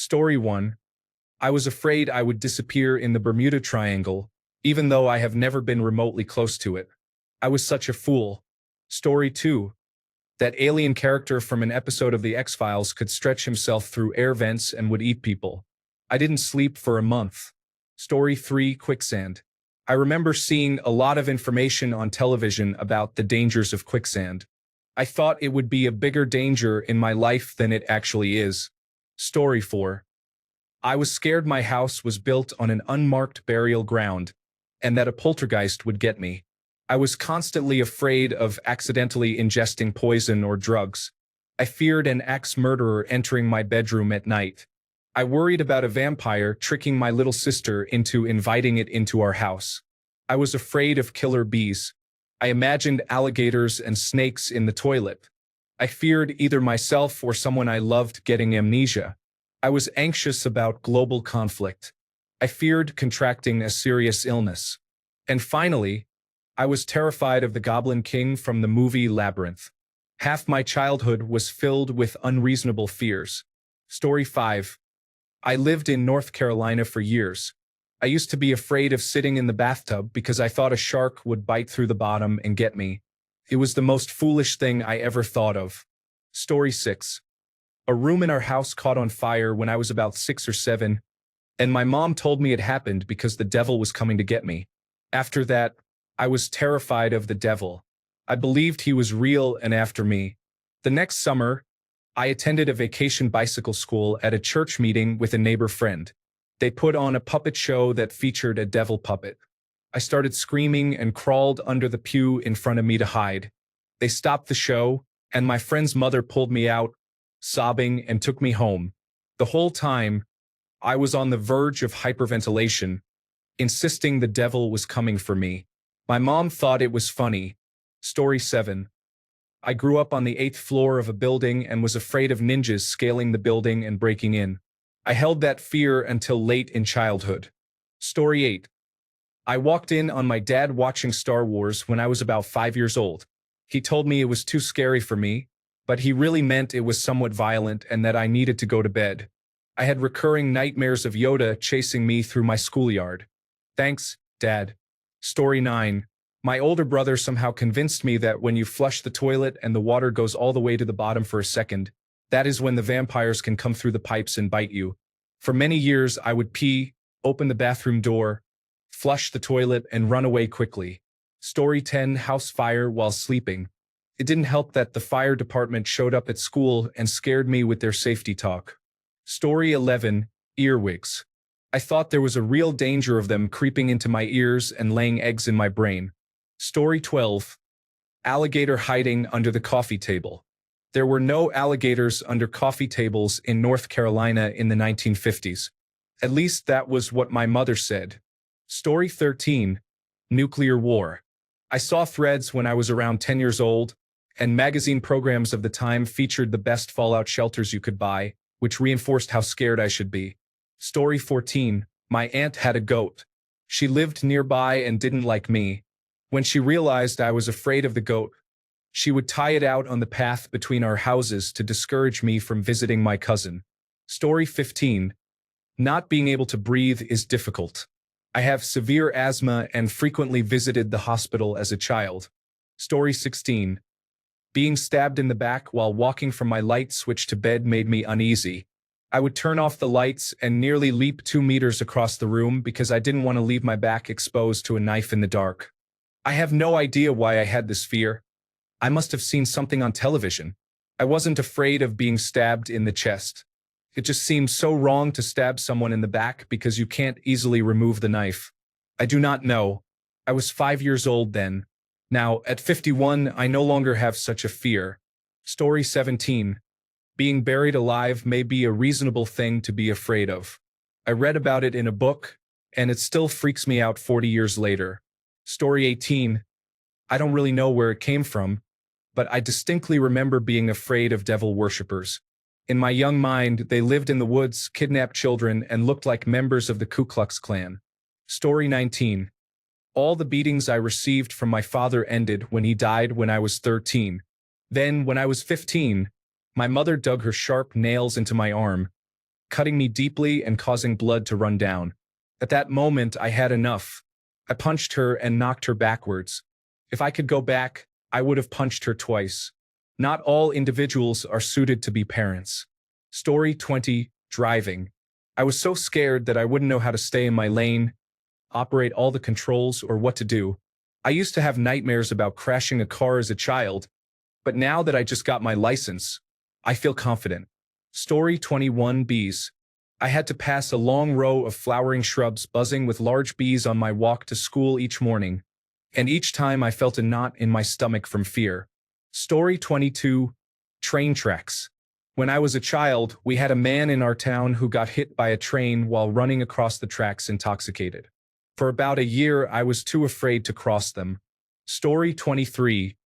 Story 1. I was afraid I would disappear in the Bermuda Triangle, even though I have never been remotely close to it. I was such a fool. Story 2. That alien character from an episode of The X-Files could stretch himself through air vents and would eat people. I didn't sleep for a month. Story 3. Quicksand. I remember seeing a lot of information on television about the dangers of quicksand. I thought it would be a bigger danger in my life than it actually is. Story 4. I was scared my house was built on an unmarked burial ground, and that a poltergeist would get me. I was constantly afraid of accidentally ingesting poison or drugs. I feared an axe murderer entering my bedroom at night. I worried about a vampire tricking my little sister into inviting it into our house. I was afraid of killer bees. I imagined alligators and snakes in the toilet. I feared either myself or someone I loved getting amnesia. I was anxious about global conflict. I feared contracting a serious illness. And finally, I was terrified of the Goblin King from the movie Labyrinth. Half my childhood was filled with unreasonable fears. Story 5. I lived in North Carolina for years. I used to be afraid of sitting in the bathtub because I thought a shark would bite through the bottom and get me. It was the most foolish thing I ever thought of. Story 6. A room in our house caught on fire when I was about 6 or 7, and my mom told me it happened because the devil was coming to get me. After that, I was terrified of the devil. I believed he was real and after me. The next summer, I attended a vacation bicycle school at a church meeting with a neighbor friend. They put on a puppet show that featured a devil puppet. I started screaming and crawled under the pew in front of me to hide. They stopped the show, and my friend's mother pulled me out, sobbing, and took me home. The whole time, I was on the verge of hyperventilation, insisting the devil was coming for me. My mom thought it was funny. Story 7. I grew up on the 8th floor of a building and was afraid of ninjas scaling the building and breaking in. I held that fear until late in childhood. Story 8. I walked in on my dad watching Star Wars when I was about 5 years old. He told me it was too scary for me, but he really meant it was somewhat violent and that I needed to go to bed. I had recurring nightmares of Yoda chasing me through my schoolyard. Thanks, Dad. Story 9. My older brother somehow convinced me that when you flush the toilet and the water goes all the way to the bottom for a second, that is when the vampires can come through the pipes and bite you. For many years, I would pee, open the bathroom door, flush the toilet, and run away quickly. Story 10. House fire while sleeping. It didn't help that the fire department showed up at school and scared me with their safety talk. Story 11. Earwigs. I thought there was a real danger of them creeping into my ears and laying eggs in my brain. Story 12. Alligator hiding under the coffee table. There were no alligators under coffee tables in North Carolina in the 1950s. At least that was what my mother said. Story 13. Nuclear war. I saw threads when I was around 10 years old, and magazine programs of the time featured the best fallout shelters you could buy, which reinforced how scared I should be. Story 14. My aunt had a goat. She lived nearby and didn't like me. When she realized I was afraid of the goat, she would tie it out on the path between our houses to discourage me from visiting my cousin. Story 15. Not being able to breathe is difficult. I have severe asthma and frequently visited the hospital as a child. Story 16. Being stabbed in the back while walking from my light switch to bed made me uneasy. I would turn off the lights and nearly leap 2 meters across the room because I didn't want to leave my back exposed to a knife in the dark. I have no idea why I had this fear. I must have seen something on television. I wasn't afraid of being stabbed in the chest. It just seemed so wrong to stab someone in the back because you can't easily remove the knife. I do not know. I was 5 years old then. Now, at 51, I no longer have such a fear. Story 17. Being buried alive may be a reasonable thing to be afraid of. I read about it in a book, and it still freaks me out 40 years later. Story 18. I don't really know where it came from, but I distinctly remember being afraid of devil worshippers. In my young mind, they lived in the woods, kidnapped children, and looked like members of the Ku Klux Klan. Story 19. All the beatings I received from my father ended when he died when I was 13. Then, when I was 15, my mother dug her sharp nails into my arm. cutting me deeply and causing blood to run down. At that moment, I had enough. I punched her and knocked her backwards. If I could go back, I would have punched her twice. Not all individuals are suited to be parents. Story 20, driving. I was so scared that I wouldn't know how to stay in my lane, operate all the controls, or what to do. I used to have nightmares about crashing a car as a child, but now that I just got my license, I feel confident. Story 21, bees. I had to pass a long row of flowering shrubs buzzing with large bees on my walk to school each morning, and each time I felt a knot in my stomach from fear. Story 22, train tracks. When I was a child, we had a man in our town who got hit by a train while running across the tracks intoxicated. For about a year, I was too afraid to cross them. Story 23,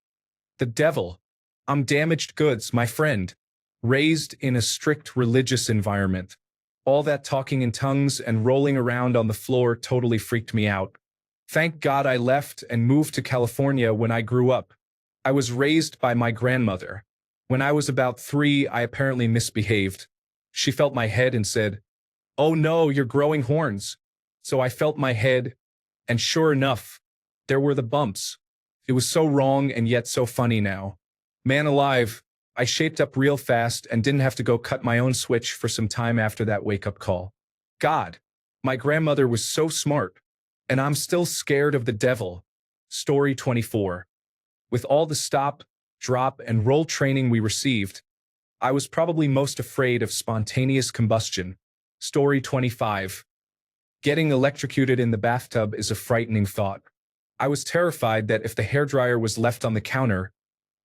the devil. I'm damaged goods, my friend. Raised in a strict religious environment. All that talking in tongues and rolling around on the floor totally freaked me out. Thank God I left and moved to California when I grew up. I was raised by my grandmother. When I was about 3, I apparently misbehaved. She felt my head and said, "Oh no, you're growing horns." So I felt my head, and sure enough, there were the bumps. It was so wrong and yet so funny now. Man alive, I shaped up real fast and didn't have to go cut my own switch for some time after that wake-up call. God, my grandmother was so smart, and I'm still scared of the devil. Story 24. With all the stop, drop, and roll training we received, I was probably most afraid of spontaneous combustion. Story 25. Getting electrocuted in the bathtub is a frightening thought. I was terrified that if the hairdryer was left on the counter,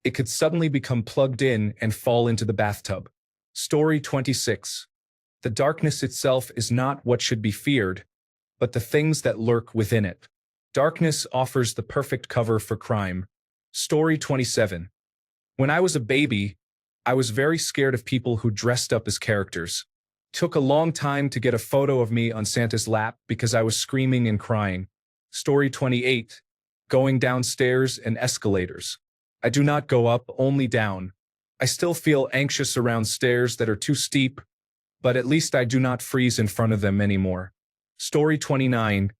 it could suddenly become plugged in and fall into the bathtub. Story 26. The darkness itself is not what should be feared, but the things that lurk within it. Darkness offers the perfect cover for crime. Story 27. When I was a baby, I was very scared of people who dressed up as characters. Took a long time to get a photo of me on Santa's lap because I was screaming and crying. Story 28. Going downstairs and escalators. I do not go up, only down. I still feel anxious around stairs that are too steep, but at least I do not freeze in front of them anymore. Story 29.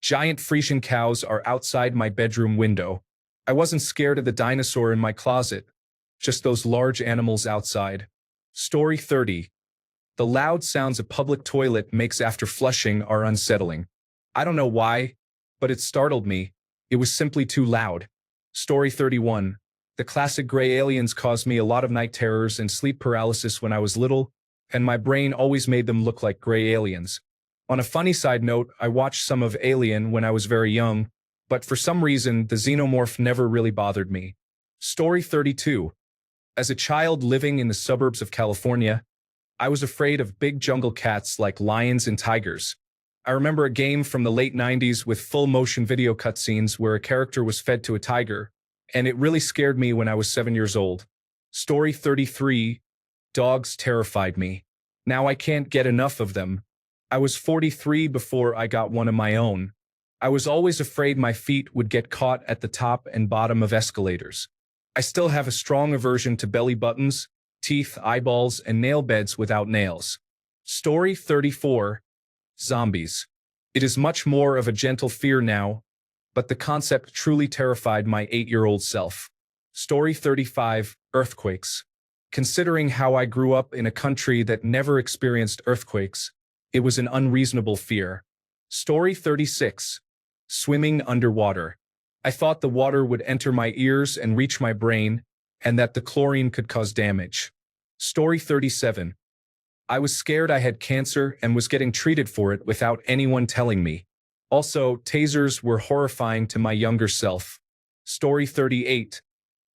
Giant Frisian cows are outside my bedroom window. I wasn't scared of the dinosaur in my closet, just those large animals outside. Story 30. The loud sounds a public toilet makes after flushing are unsettling. I don't know why, but it startled me. It was simply too loud. Story 31. The classic gray aliens caused me a lot of night terrors and sleep paralysis when I was little, and my brain always made them look like gray aliens. On a funny side note, I watched some of Alien when I was very young, but for some reason, the xenomorph never really bothered me. Story 32. As a child living in the suburbs of California, I was afraid of big jungle cats like lions and tigers. I remember a game from the late 90s with full-motion video cutscenes where a character was fed to a tiger, and it really scared me when I was 7 years old. Story 33. Dogs terrified me. Now I can't get enough of them. I was 43 before I got one of my own. I was always afraid my feet would get caught at the top and bottom of escalators. I still have a strong aversion to belly buttons, teeth, eyeballs, and nail beds without nails. Story 34. Zombies. It is much more of a gentle fear now, but the concept truly terrified my 8-year-old self. Story 35. Earthquakes. Considering how I grew up in a country that never experienced earthquakes, it was an unreasonable fear. Story 36. Swimming underwater. I thought the water would enter my ears and reach my brain, and that the chlorine could cause damage. Story 37. I was scared I had cancer and was getting treated for it without anyone telling me. Also, tasers were horrifying to my younger self. Story 38.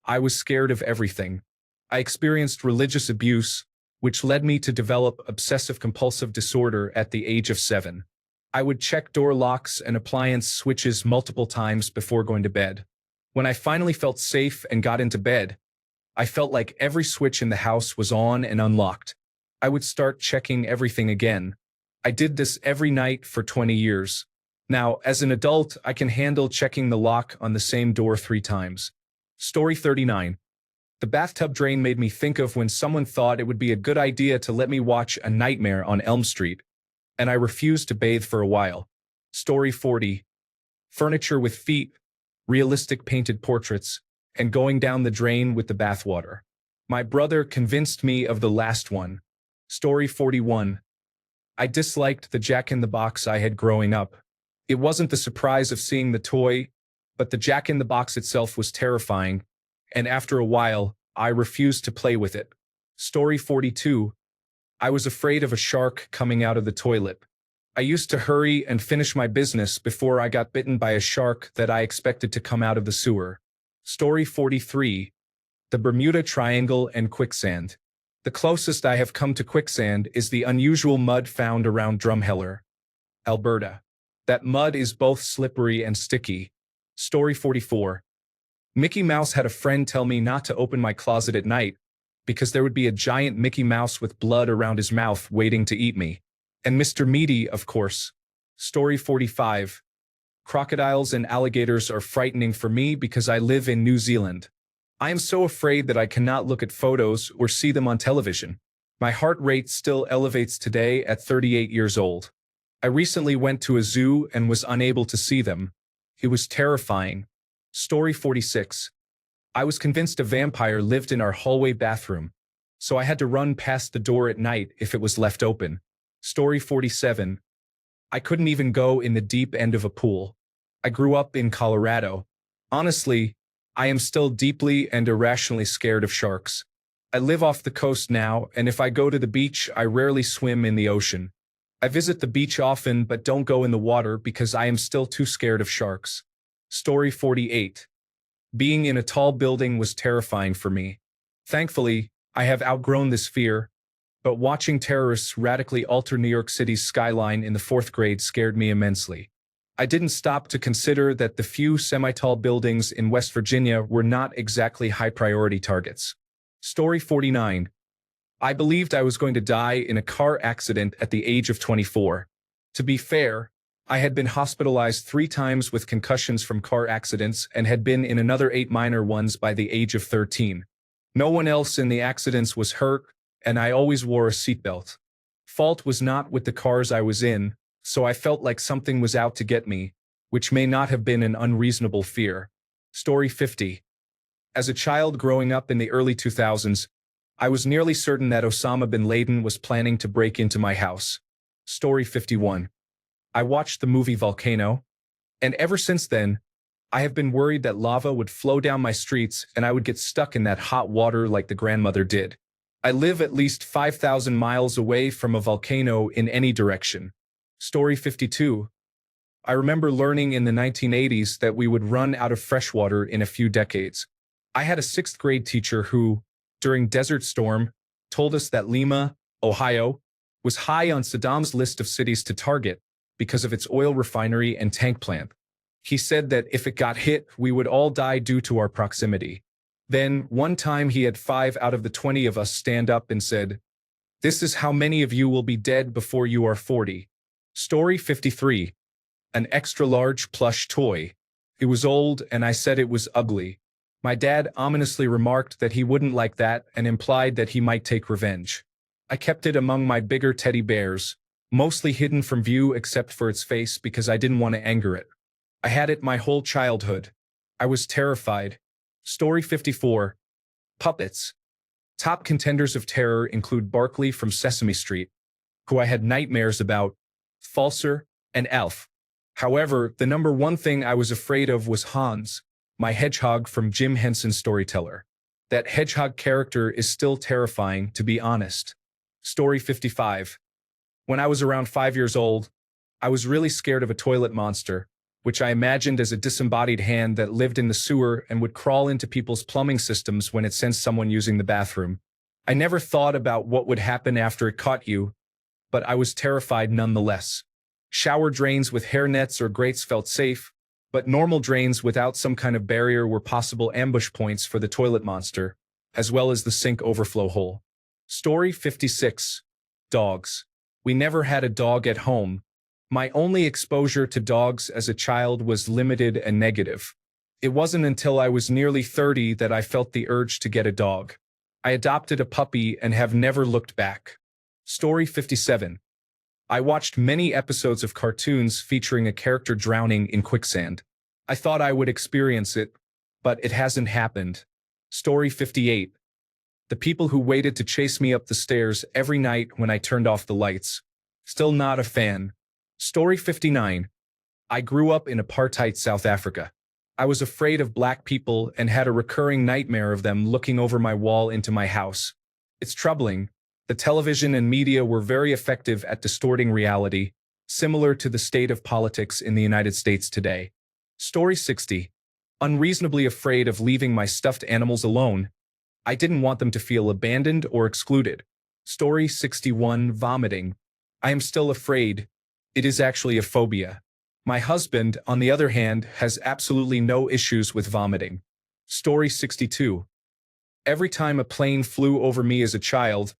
I was scared of everything. I experienced religious abuse, which led me to develop obsessive-compulsive disorder at the age of 7. I would check door locks and appliance switches multiple times before going to bed. When I finally felt safe and got into bed, I felt like every switch in the house was on and unlocked. I would start checking everything again. I did this every night for 20 years. Now, as an adult, I can handle checking the lock on the same door 3 times. Story 39. The bathtub drain made me think of when someone thought it would be a good idea to let me watch A Nightmare on Elm Street, and I refused to bathe for a while. Story 40. Furniture with feet, realistic painted portraits, and going down the drain with the bathwater. My brother convinced me of the last one. Story 41. I disliked the Jack-in-the-Box I had growing up. It wasn't the surprise of seeing the toy, but the Jack-in-the-Box itself was terrifying, and after a while, I refused to play with it. Story 42. I was afraid of a shark coming out of the toilet. I used to hurry and finish my business before I got bitten by a shark that I expected to come out of the sewer. Story 43. The Bermuda Triangle and quicksand. The closest I have come to quicksand is the unusual mud found around Drumheller, Alberta. That mud is both slippery and sticky. Story 44. Mickey Mouse had a friend tell me not to open my closet at night because there would be a giant Mickey Mouse with blood around his mouth waiting to eat me. And Mr. Meaty, of course. Story 45. Crocodiles and alligators are frightening for me because I live in New Zealand. I am so afraid that I cannot look at photos or see them on television. My heart rate still elevates today at 38 years old. I recently went to a zoo and was unable to see them. It was terrifying. Story 46. I was convinced a vampire lived in our hallway bathroom, so I had to run past the door at night if it was left open. Story 47. I couldn't even go in the deep end of a pool. I grew up in Colorado. Honestly, I am still deeply and irrationally scared of sharks. I live off the coast now, and if I go to the beach, I rarely swim in the ocean. I visit the beach often but don't go in the water because I am still too scared of sharks. Story 48. Being in a tall building was terrifying for me. Thankfully, I have outgrown this fear, but watching terrorists radically alter New York City's skyline in the 4th grade scared me immensely. I didn't stop to consider that the few semi-tall buildings in West Virginia were not exactly high-priority targets. Story 49. I believed I was going to die in a car accident at the age of 24. To be fair, I had been hospitalized 3 times with concussions from car accidents and had been in another 8 minor ones by the age of 13. No one else in the accidents was hurt, and I always wore a seatbelt. Fault was not with the cars I was in, so I felt like something was out to get me, which may not have been an unreasonable fear. Story 50. As a child growing up in the early 2000s, I was nearly certain that Osama bin Laden was planning to break into my house. Story 51. I watched the movie Volcano, and ever since then, I have been worried that lava would flow down my streets and I would get stuck in that hot water like the grandmother did. I live at least 5,000 miles away from a volcano in any direction. Story 52. I remember learning in the 1980s that we would run out of fresh water in a few decades. I had a 6th grade teacher who, during Desert Storm, told us that Lima, Ohio, was high on Saddam's list of cities to target because of its oil refinery and tank plant. He said that if it got hit, we would all die due to our proximity. Then, one time he had 5 out of the 20 of us stand up and said, "This is how many of you will be dead before you are 40. Story 53. An extra-large plush toy. It was old, and I said it was ugly. My dad ominously remarked that he wouldn't like that and implied that he might take revenge. I kept it among my bigger teddy bears, mostly hidden from view except for its face because I didn't want to anger it. I had it my whole childhood. I was terrified. Story 54. Puppets. Top contenders of terror include Barkley from Sesame Street, who I had nightmares about, Falser, and Elf. However, the number one thing I was afraid of was Hans, my hedgehog from Jim Henson's Storyteller. That hedgehog character is still terrifying, to be honest. Story 55. When I was around 5 years old, I was really scared of a toilet monster, which I imagined as a disembodied hand that lived in the sewer and would crawl into people's plumbing systems when it sensed someone using the bathroom. I never thought about what would happen after it caught you, but I was terrified nonetheless. Shower drains with hairnets or grates felt safe, but normal drains without some kind of barrier were possible ambush points for the toilet monster, as well as the sink overflow hole. Story 56. Dogs. We never had a dog at home. My only exposure to dogs as a child was limited and negative. It wasn't until I was nearly 30 that I felt the urge to get a dog. I adopted a puppy and have never looked back. Story 57. I watched many episodes of cartoons featuring a character drowning in quicksand. I thought I would experience it, but it hasn't happened. Story 58. The people who waited to chase me up the stairs every night when I turned off the lights. Still not a fan. Story 59. I grew up in apartheid South Africa. I was afraid of black people and had a recurring nightmare of them looking over my wall into my house. It's troubling. The television and media were very effective at distorting reality, similar to the state of politics in the United States today. Story 60. Unreasonably afraid of leaving my stuffed animals alone. I didn't want them to feel abandoned or excluded. Story 61. Vomiting. I am still afraid. It is actually a phobia. My husband, on the other hand, has absolutely no issues with vomiting. Story 62. Every time a plane flew over me as a child,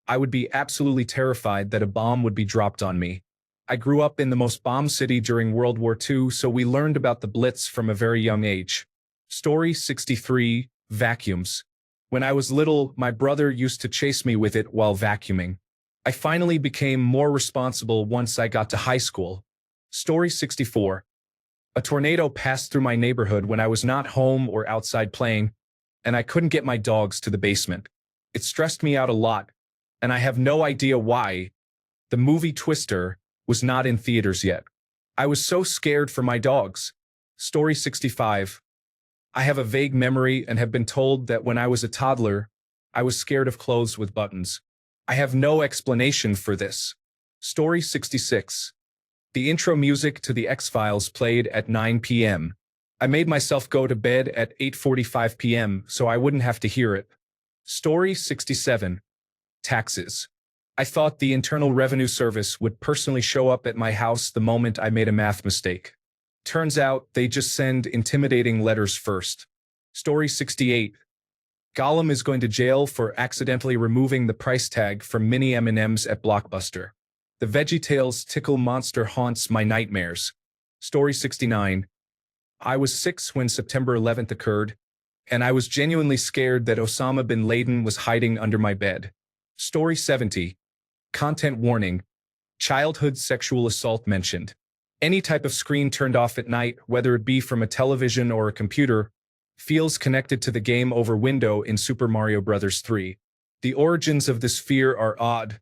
I would be absolutely terrified that a bomb would be dropped on me. I grew up in the most bombed city during World War II, so we learned about the Blitz from a very young age. Story 63. Vacuums. When I was little, my brother used to chase me with it while vacuuming. I finally became more responsible once I got to high school. Story 64. A tornado passed through my neighborhood when I was not home or outside playing, and I couldn't get my dogs to the basement. It stressed me out a lot, and I have no idea why. The movie Twister was not in theaters yet. I was so scared for my dogs. Story 65. I have a vague memory and have been told that when I was a toddler, I was scared of clothes with buttons. I have no explanation for this. Story 66. The intro music to The X-Files played at 9 p.m. I made myself go to bed at 8:45 p.m. so I wouldn't have to hear it. Story 67. Taxes. I thought the Internal Revenue Service would personally show up at my house the moment I made a math mistake. Turns out they just send intimidating letters first. Story 68. Gollum is going to jail for accidentally removing the price tag from mini M&Ms at Blockbuster. The VeggieTales tickle monster haunts my nightmares. Story 69. I was 6 when September 11th occurred, and I was genuinely scared that Osama bin Laden was hiding under my bed. Story 70. Content warning. Childhood sexual assault mentioned. Any type of screen turned off at night, whether it be from a television or a computer, feels connected to the game over window in Super Mario Bros. 3. The origins of this fear are odd,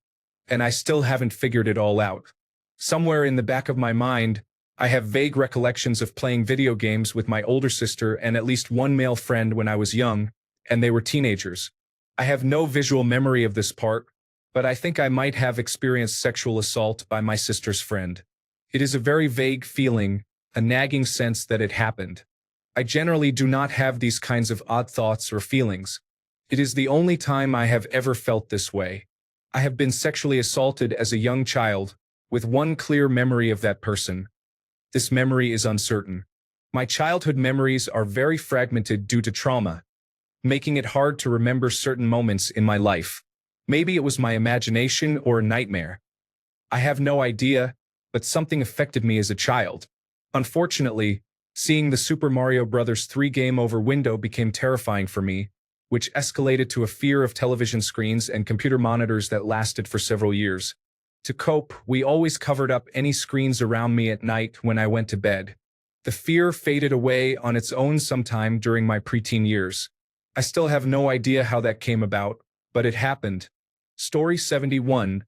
and I still haven't figured it all out. Somewhere in the back of my mind, I have vague recollections of playing video games with my older sister and at least one male friend when I was young, and they were teenagers. I have no visual memory of this part, but I think I might have experienced sexual assault by my sister's friend. It is a very vague feeling, a nagging sense that it happened. I generally do not have these kinds of odd thoughts or feelings. It is the only time I have ever felt this way. I have been sexually assaulted as a young child, with one clear memory of that person. This memory is uncertain. My childhood memories are very fragmented due to trauma, making it hard to remember certain moments in my life. Maybe it was my imagination or a nightmare. I have no idea, but something affected me as a child. Unfortunately, seeing the Super Mario Bros. 3 game over window became terrifying for me, which escalated to a fear of television screens and computer monitors that lasted for several years. To cope, we always covered up any screens around me at night when I went to bed. The fear faded away on its own sometime during my preteen years. I still have no idea how that came about, but it happened. Story 71.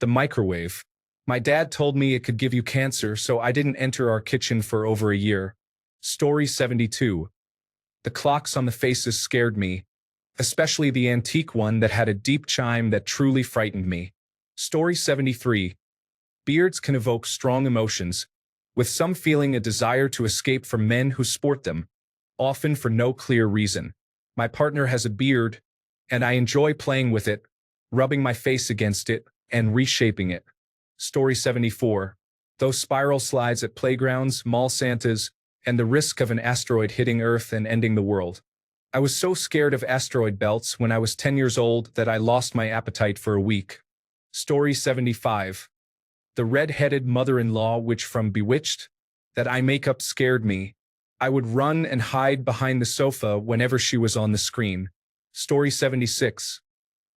The microwave. My dad told me it could give you cancer, so I didn't enter our kitchen for over a year. Story 72. The clocks on the faces scared me, especially the antique one that had a deep chime that truly frightened me. Story 73. Beards can evoke strong emotions, with some feeling a desire to escape from men who sport them, often for no clear reason. My partner has a beard, and I enjoy playing with it, rubbing my face against it, and reshaping it. Story 74. Those spiral slides at playgrounds, mall Santas, and the risk of an asteroid hitting Earth and ending the world. I was so scared of asteroid belts when I was 10 years old that I lost my appetite for a week. Story 75. The red-headed mother-in-law witch from Bewitched. That eye makeup scared me, I would run and hide behind the sofa whenever she was on the screen. Story 76.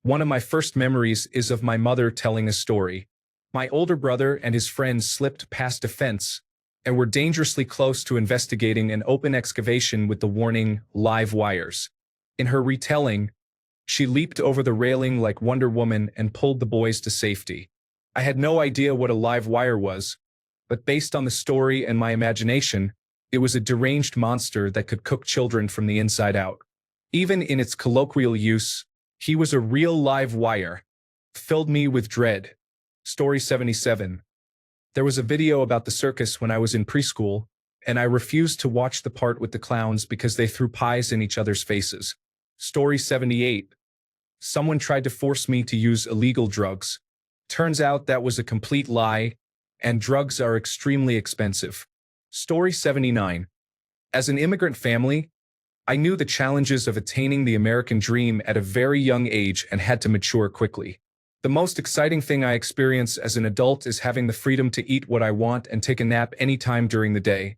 One of my first memories is of my mother telling a story. My older brother and his friends slipped past a fence and were dangerously close to investigating an open excavation with the warning, "live wires." In her retelling, she leaped over the railing like Wonder Woman and pulled the boys to safety. I had no idea what a live wire was, but based on the story and my imagination, it was a deranged monster that could cook children from the inside out. Even in its colloquial use, he was a real live wire. Filled me with dread. Story 77. There was a video about the circus when I was in preschool, and I refused to watch the part with the clowns because they threw pies in each other's faces. Story 78. Someone tried to force me to use illegal drugs. Turns out that was a complete lie, and drugs are extremely expensive. Story 79. As an immigrant family, I knew the challenges of attaining the American dream at a very young age and had to mature quickly. The most exciting thing I experience as an adult is having the freedom to eat what I want and take a nap anytime during the day,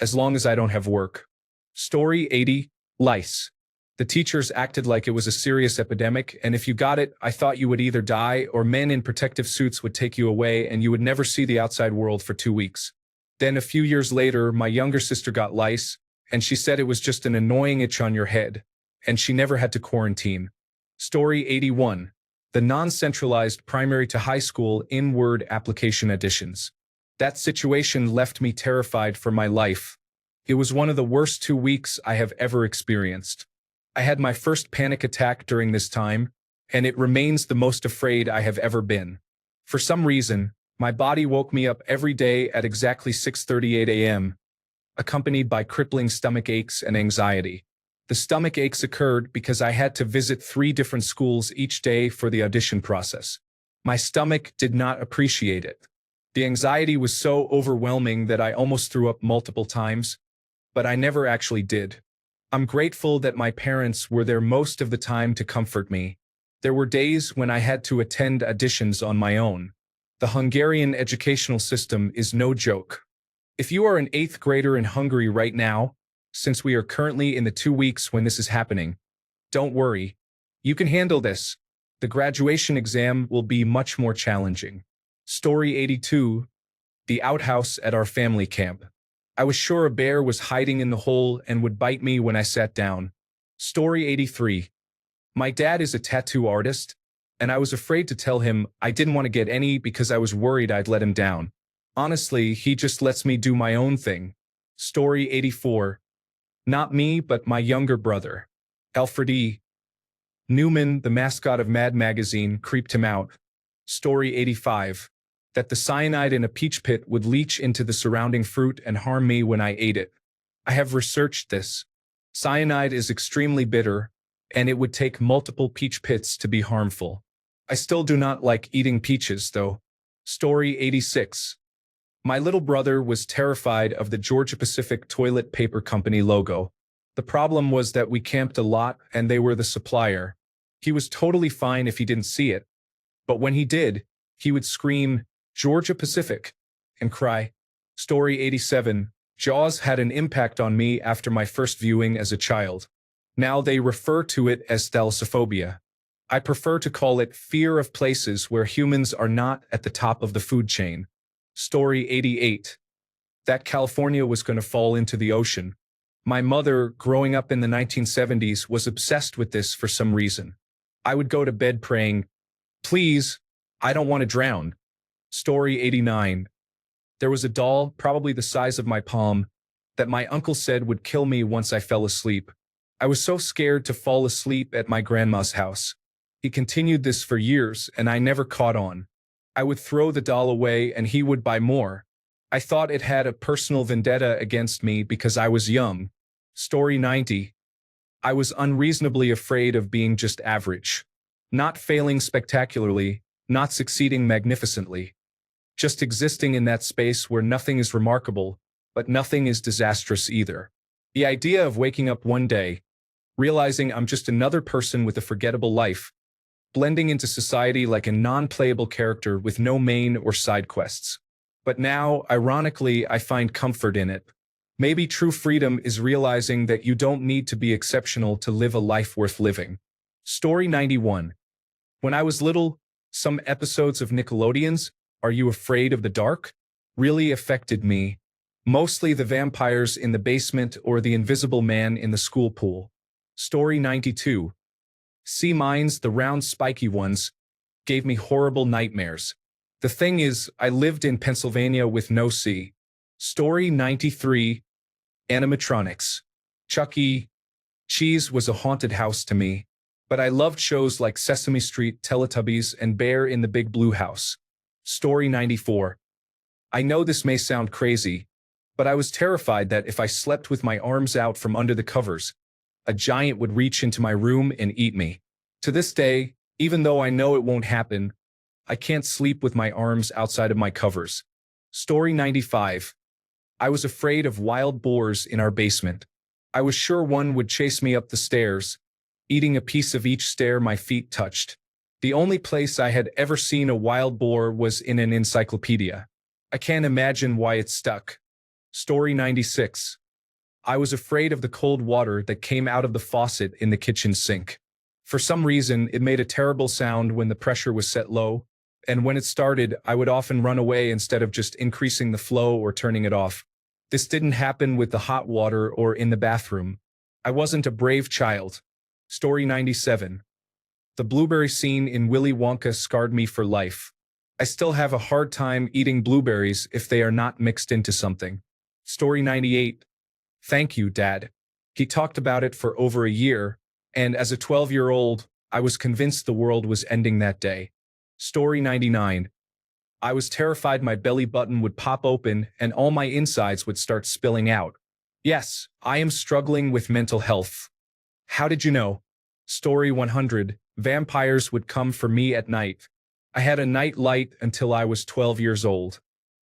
as long as I don't have work. Story 80. Lice. The teachers acted like it was a serious epidemic, and if you got it, I thought you would either die or men in protective suits would take you away and you would never see the outside world for 2 weeks. Then a few years later, my younger sister got lice, and she said it was just an annoying itch on your head, and she never had to quarantine. Story 81. The non-centralized primary to high school in-word application additions. That situation left me terrified for my life. It was one of the worst 2 weeks I have ever experienced. I had my first panic attack during this time, and it remains the most afraid I have ever been. For some reason, my body woke me up every day at exactly 6:38 a.m., accompanied by crippling stomach aches and anxiety. The stomach aches occurred because I had to visit 3 different schools each day for the audition process. My stomach did not appreciate it. The anxiety was so overwhelming that I almost threw up multiple times, but I never actually did. I'm grateful that my parents were there most of the time to comfort me. There were days when I had to attend auditions on my own. The Hungarian educational system is no joke. If you are an 8th grader in Hungary right now, since we are currently in the 2 weeks when this is happening, don't worry. You can handle this. The graduation exam will be much more challenging. Story 82. The outhouse at our family camp. I was sure a bear was hiding in the hole and would bite me when I sat down. Story 83. My dad is a tattoo artist, and I was afraid to tell him I didn't want to get any because I was worried I'd let him down. Honestly, he just lets me do my own thing. Story 84. Not me, but my younger brother. Alfred E. Newman, the mascot of Mad Magazine, creeped him out. Story 85. That the cyanide in a peach pit would leach into the surrounding fruit and harm me when I ate it. I have researched this. Cyanide is extremely bitter, and it would take multiple peach pits to be harmful. I still do not like eating peaches, though. Story 86. My little brother was terrified of the Georgia-Pacific Toilet Paper Company logo. The problem was that we camped a lot and they were the supplier. He was totally fine if he didn't see it. But when he did, he would scream, "Georgia-Pacific," and cry. Story 87. Jaws had an impact on me after my first viewing as a child. Now they refer to it as thalassophobia. I prefer to call it fear of places where humans are not at the top of the food chain. Story 88. That California was going to fall into the ocean. My mother, growing up in the 1970s, was obsessed with this for some reason. I would go to bed praying, "Please, I don't want to drown." Story 89. There was a doll, probably the size of my palm, that my uncle said would kill me once I fell asleep. I was so scared to fall asleep at my grandma's house. He continued this for years, and I never caught on. I would throw the doll away and he would buy more. I thought it had a personal vendetta against me because I was young. Story 90. I was unreasonably afraid of being just average. Not failing spectacularly, not succeeding magnificently. Just existing in that space where nothing is remarkable, but nothing is disastrous either. The idea of waking up one day, realizing I'm just another person with a forgettable life, blending into society like a non-playable character with no main or side quests. But now, ironically, I find comfort in it. Maybe true freedom is realizing that you don't need to be exceptional to live a life worth living. Story 91. When I was little, some episodes of Nickelodeon's Are You Afraid of the Dark really affected me, mostly the vampires in the basement or the invisible man in the school pool. Story 92. Sea mines, the round spiky ones, gave me horrible nightmares. The thing is, I lived in Pennsylvania with no sea. Story 93. Animatronics. Chuck E. Cheese was a haunted house to me, but I loved shows like Sesame Street, Teletubbies, and Bear in the Big Blue House. Story 94. I know this may sound crazy, but I was terrified that if I slept with my arms out from under the covers, a giant would reach into my room and eat me. To this day, even though I know it won't happen, I can't sleep with my arms outside of my covers. Story 95. I was afraid of wild boars in our basement. I was sure one would chase me up the stairs, eating a piece of each stair my feet touched. The only place I had ever seen a wild boar was in an encyclopedia. I can't imagine why it stuck. Story 96. I was afraid of the cold water that came out of the faucet in the kitchen sink. For some reason, it made a terrible sound when the pressure was set low, and when it started, I would often run away instead of just increasing the flow or turning it off. This didn't happen with the hot water or in the bathroom. I wasn't a brave child. Story 97. The blueberry scene in Willy Wonka scarred me for life. I still have a hard time eating blueberries if they are not mixed into something. Story 98. Thank you, Dad. He talked about it for over a year, and as a 12-year-old, I was convinced the world was ending that day. Story 99. I was terrified my belly button would pop open and all my insides would start spilling out. Yes, I am struggling with mental health. How did you know? Story 100. Vampires would come for me at night. I had a night light until I was 12 years old.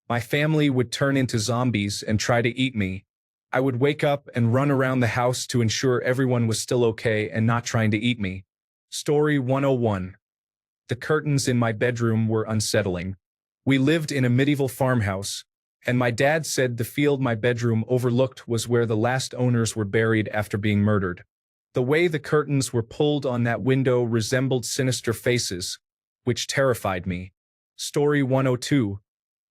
My family would turn into zombies and try to eat me. I would wake up and run around the house to ensure everyone was still okay and not trying to eat me. Story 101. The curtains in my bedroom were unsettling. We lived in a medieval farmhouse, and my dad said the field my bedroom overlooked was where the last owners were buried after being murdered. The way the curtains were pulled on that window resembled sinister faces, which terrified me. Story 102.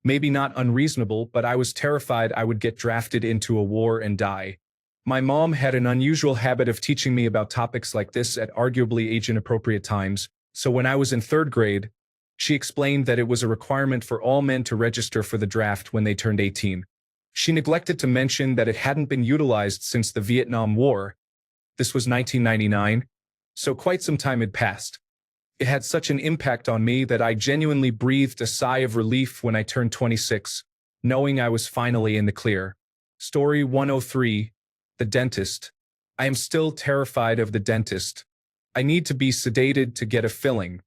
Maybe not unreasonable, but I was terrified I would get drafted into a war and die. My mom had an unusual habit of teaching me about topics like this at arguably age-inappropriate times, so when I was in 3rd grade, she explained that it was a requirement for all men to register for the draft when they turned 18. She neglected to mention that it hadn't been utilized since the Vietnam War. This was 1999, so quite some time had passed. It had such an impact on me that I genuinely breathed a sigh of relief when I turned 26, knowing I was finally in the clear. Story 103. The dentist. I am still terrified of the dentist. I need to be sedated to get a filling.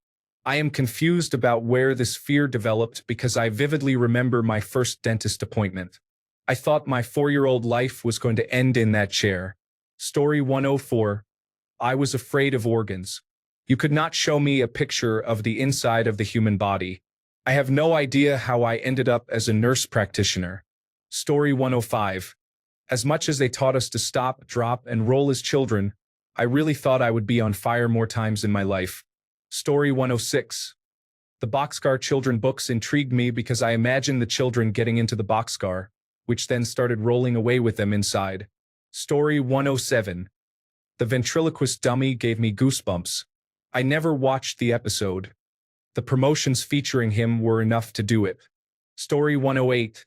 I am confused about where this fear developed because I vividly remember my first dentist appointment. I thought my 4-year-old life was going to end in that chair. Story 104. I was afraid of organs. You could not show me a picture of the inside of the human body. I have no idea how I ended up as a nurse practitioner. Story 105. As much as they taught us to stop, drop, and roll as children, I really thought I would be on fire more times in my life. Story 106. The Boxcar Children books intrigued me because I imagined the children getting into the boxcar, which then started rolling away with them inside. Story 107. The ventriloquist dummy gave me goosebumps. I never watched the episode. The promotions featuring him were enough to do it. Story 108.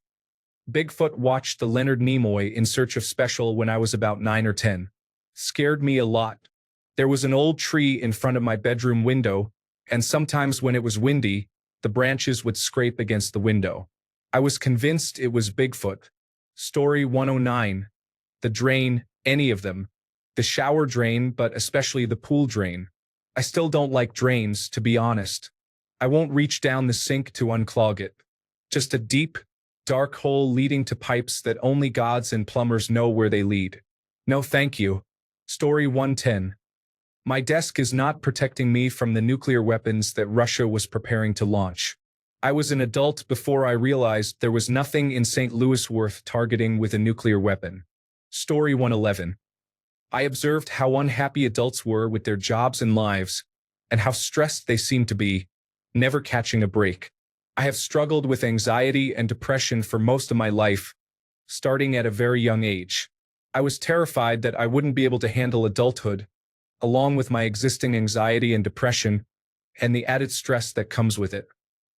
Bigfoot watched the Leonard Nimoy in Search of Special when I was about 9 or 10. Scared me a lot. There was an old tree in front of my bedroom window, and sometimes when it was windy, the branches would scrape against the window. I was convinced it was Bigfoot. Story 109. The drain, any of them. The shower drain, but especially the pool drain. I still don't like drains, to be honest. I won't reach down the sink to unclog it. Just a deep, dark hole leading to pipes that only gods and plumbers know where they lead. No thank you. Story 110. My desk is not protecting me from the nuclear weapons that Russia was preparing to launch. I was an adult before I realized there was nothing in St. Louis worth targeting with a nuclear weapon. Story 111. I observed how unhappy adults were with their jobs and lives, and how stressed they seemed to be, never catching a break. I have struggled with anxiety and depression for most of my life, starting at a very young age. I was terrified that I wouldn't be able to handle adulthood, along with my existing anxiety and depression, and the added stress that comes with it.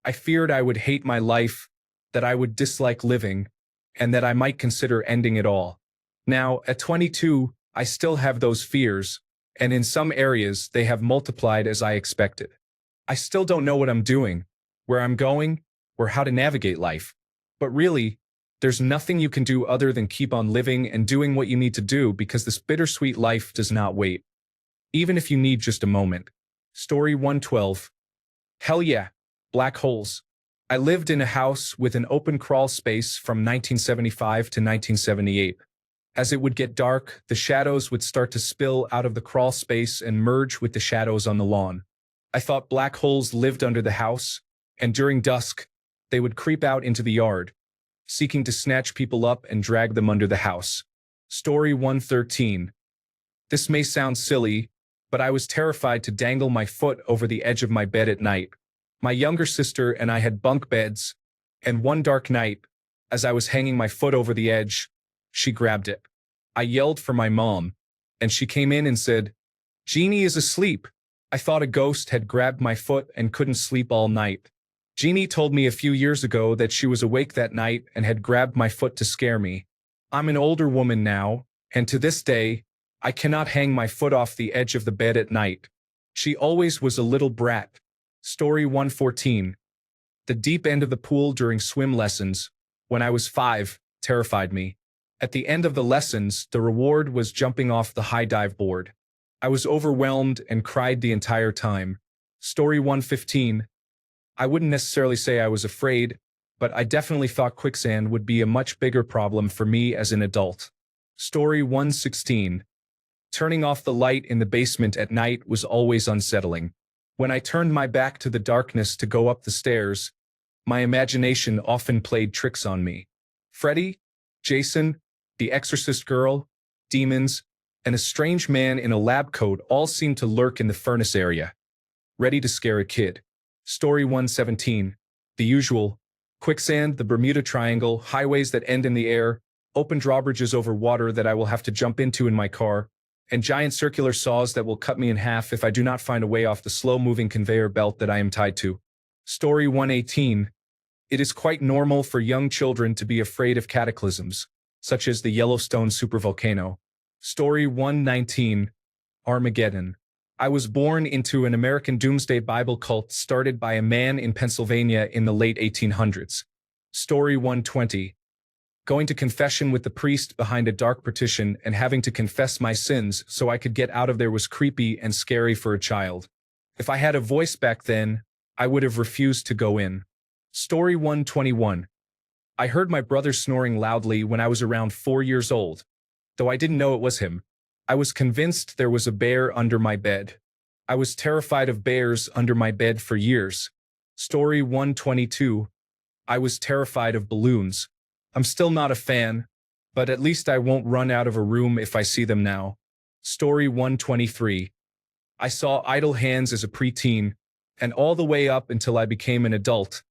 I feared I would hate my life, that I would dislike living, and that I might consider ending it all. Now, at 22, I still have those fears, and in some areas they have multiplied as I expected. I still don't know what I'm doing, where I'm going, or how to navigate life. But really, there's nothing you can do other than keep on living and doing what you need to do, because this bittersweet life does not wait, even if you need just a moment. Story 112. Hell yeah, black holes. I lived in a house with an open crawl space from 1975 to 1978. As it would get dark, the shadows would start to spill out of the crawl space and merge with the shadows on the lawn. I thought black holes lived under the house, and during dusk, they would creep out into the yard, seeking to snatch people up and drag them under the house. Story 113. This may sound silly, but I was terrified to dangle my foot over the edge of my bed at night. My younger sister and I had bunk beds, and one dark night, as I was hanging my foot over the edge, she grabbed it. I yelled for my mom, and she came in and said, "Jeannie is asleep." I thought a ghost had grabbed my foot and couldn't sleep all night. Jeannie told me a few years ago that she was awake that night and had grabbed my foot to scare me. I'm an older woman now, and to this day, I cannot hang my foot off the edge of the bed at night. She always was a little brat. Story 114. The deep end of the pool during swim lessons, when I was 5, terrified me. At the end of the lessons, the reward was jumping off the high dive board. I was overwhelmed and cried the entire time. Story 115. I wouldn't necessarily say I was afraid, but I definitely thought quicksand would be a much bigger problem for me as an adult. Story 116. Turning off the light in the basement at night was always unsettling. When I turned my back to the darkness to go up the stairs, my imagination often played tricks on me. Freddy, Jason, the exorcist girl, demons, and a strange man in a lab coat all seemed to lurk in the furnace area, ready to scare a kid. Story 117. The usual. Quicksand, the Bermuda Triangle, highways that end in the air, open drawbridges over water that I will have to jump into in my car, and giant circular saws that will cut me in half if I do not find a way off the slow-moving conveyor belt that I am tied to. Story 118. It is quite normal for young children to be afraid of cataclysms, such as the Yellowstone supervolcano. Story 119. Armageddon. I was born into an American doomsday Bible cult started by a man in Pennsylvania in the late 1800s. Story 120. Going to confession with the priest behind a dark partition and having to confess my sins so I could get out of there was creepy and scary for a child. If I had a voice back then, I would have refused to go in. Story 121. I heard my brother snoring loudly when I was around 4 years old. Though I didn't know it was him, I was convinced there was a bear under my bed. I was terrified of bears under my bed for years. Story 122. I was terrified of balloons. I'm still not a fan, but at least I won't run out of a room if I see them now. Story 123. I saw idle hands as a preteen, and all the way up until I became an adult.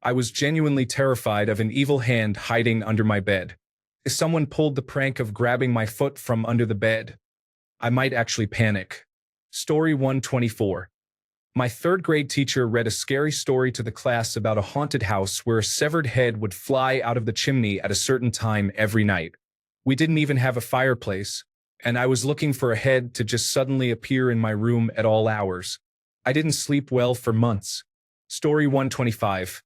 I was genuinely terrified of an evil hand hiding under my bed. If someone pulled the prank of grabbing my foot from under the bed, I might actually panic. Story 124. My third-grade teacher read a scary story to the class about a haunted house where a severed head would fly out of the chimney at a certain time every night. We didn't even have a fireplace, and I was looking for a head to just suddenly appear in my room at all hours. I didn't sleep well for months. Story 125.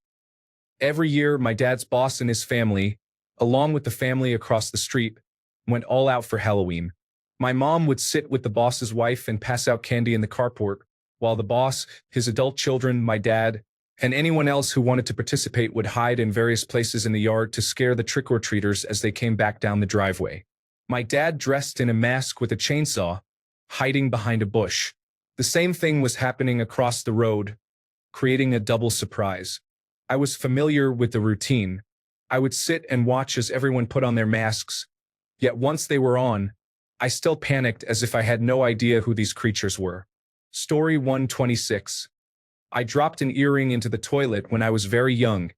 Every year, my dad's boss and his family, along with the family across the street, went all out for Halloween. My mom would sit with the boss's wife and pass out candy in the carport, while the boss, his adult children, my dad, and anyone else who wanted to participate would hide in various places in the yard to scare the trick-or-treaters as they came back down the driveway. My dad dressed in a mask with a chainsaw, hiding behind a bush. The same thing was happening across the road, creating a double surprise. I was familiar with the routine. I would sit and watch as everyone put on their masks, yet once they were on, I still panicked as if I had no idea who these creatures were. Story 126. I dropped an earring into the toilet when I was very young,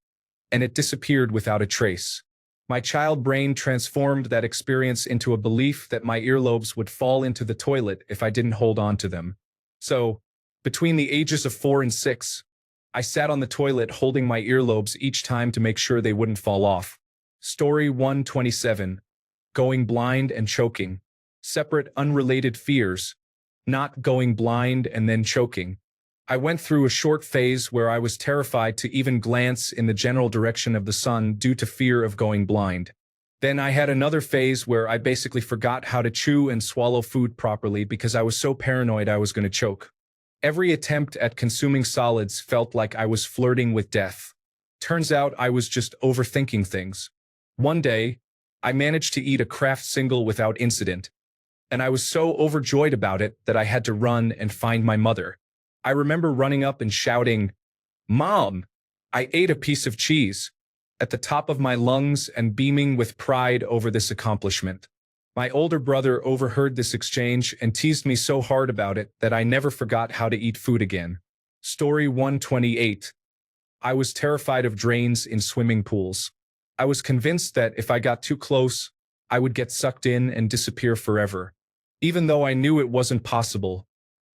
and it disappeared without a trace. My child brain transformed that experience into a belief that my earlobes would fall into the toilet if I didn't hold on to them. So, between the ages of 4 and 6, I sat on the toilet holding my earlobes each time to make sure they wouldn't fall off. Story 127. Going blind and choking. Separate, unrelated fears. Not going blind and then choking. I went through a short phase where I was terrified to even glance in the general direction of the sun due to fear of going blind. Then I had another phase where I basically forgot how to chew and swallow food properly because I was so paranoid I was going to choke. Every attempt at consuming solids felt like I was flirting with death. Turns out I was just overthinking things. One day, I managed to eat a Kraft single without incident, and I was so overjoyed about it that I had to run and find my mother. I remember running up and shouting, "Mom, I ate a piece of cheese," at the top of my lungs and beaming with pride over this accomplishment. My older brother overheard this exchange and teased me so hard about it that I never forgot how to eat food again. Story 128. I was terrified of drains in swimming pools. I was convinced that if I got too close, I would get sucked in and disappear forever. Even though I knew it wasn't possible,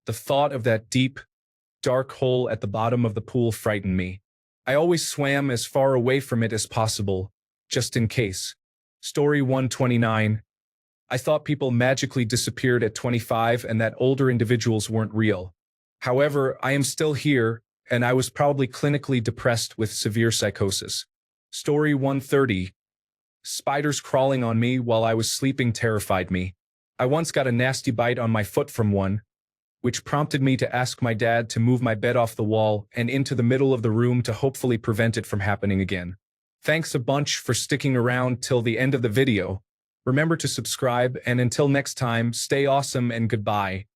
the thought of that deep, dark hole at the bottom of the pool frightened me. I always swam as far away from it as possible, just in case. Story 129. I thought people magically disappeared at 25 and that older individuals weren't real. However, I am still here, and I was probably clinically depressed with severe psychosis. Story 130. Spiders crawling on me while I was sleeping terrified me. I once got a nasty bite on my foot from one, which prompted me to ask my dad to move my bed off the wall and into the middle of the room to hopefully prevent it from happening again. Thanks a bunch for sticking around till the end of the video. Remember to subscribe, and until next time, stay awesome and goodbye.